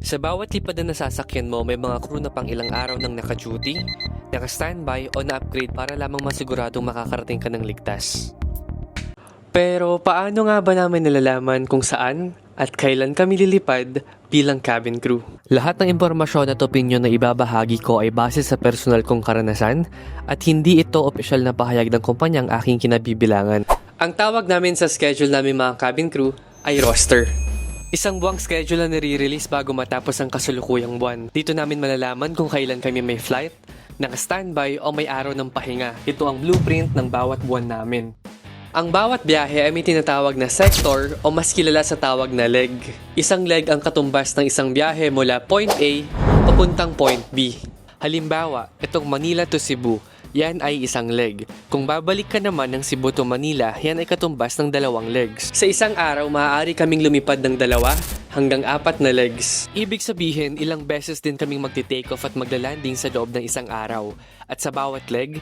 Sa bawat lipad na nasasakyan mo, may mga crew na pang ilang araw nang naka-duty, naka-standby o na-upgrade para lamang masiguradong makakarating ka ng ligtas. Pero paano nga ba namin nalalaman kung saan at kailan kami lilipad bilang cabin crew? Lahat ng impormasyon at opinyon na ibabahagi ko ay base sa personal kong karanasan at hindi ito opisyal na pahayag ng kumpanyang aking kinabibilangan. Ang tawag namin sa schedule namin mga cabin crew ay roster. Isang buwang schedule na nire-release bago matapos ang kasulukuyang buwan. Dito namin malalaman kung kailan kami may flight, naka-standby o may araw ng pahinga. Ito ang blueprint ng bawat buwan namin. Ang bawat biyahe ay may tinatawag na sector o mas kilala sa tawag na leg. Isang leg ang katumbas ng isang biyahe mula point A papuntang point B. Halimbawa, itong Manila to Cebu, yan ay isang leg. Kung babalik ka naman ng Cebu to Manila, yan ay katumbas ng dalawang legs. Sa isang araw, maaari kaming lumipad ng 2 hanggang 4 na legs. Ibig sabihin, ilang beses din kaming magti-take off at magla-landing sa loob ng isang araw. At sa bawat leg,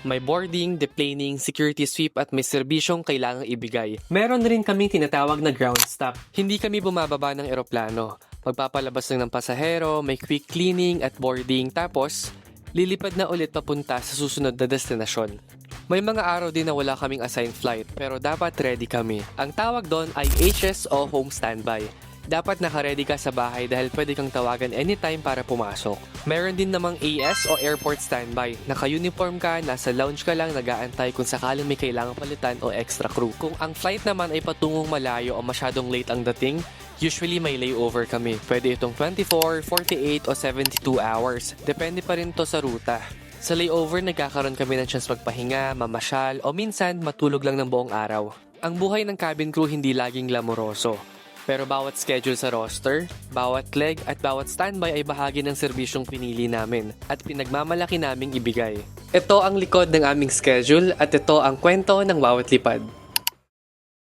may boarding, deplaning, security sweep at may serbisyong kailangang ibigay. Meron rin kaming tinatawag na ground stop. Hindi kami bumababa ng eroplano. Magpapalabas lang ng pasahero, may quick cleaning at boarding, tapos lilipad na ulit papunta sa susunod na destinasyon. May mga araw din na wala kaming assigned flight, pero dapat ready kami. Ang tawag doon ay HS o home standby. Dapat naka-ready ka sa bahay dahil pwede kang tawagan anytime para pumasok. Meron din namang AS o airport standby. Naka-uniform ka, nasa lounge ka lang, nag-aantay kung sakaling may kailangang palitan o extra crew. Kung ang flight naman ay patungong malayo o masyadong late ang dating, usually may layover kami. Pwede itong 24, 48 o 72 hours. Depende pa rin to sa ruta. Sa layover, nagkakaroon kami ng chance magpahinga, mamasyal o minsan matulog lang ng buong araw. Ang buhay ng cabin crew hindi laging lamoroso. Pero bawat schedule sa roster, bawat leg at bawat standby ay bahagi ng serbisyong pinili namin at pinagmamalaki naming ibigay. Ito ang likod ng aming schedule at ito ang kwento ng bawat lipad.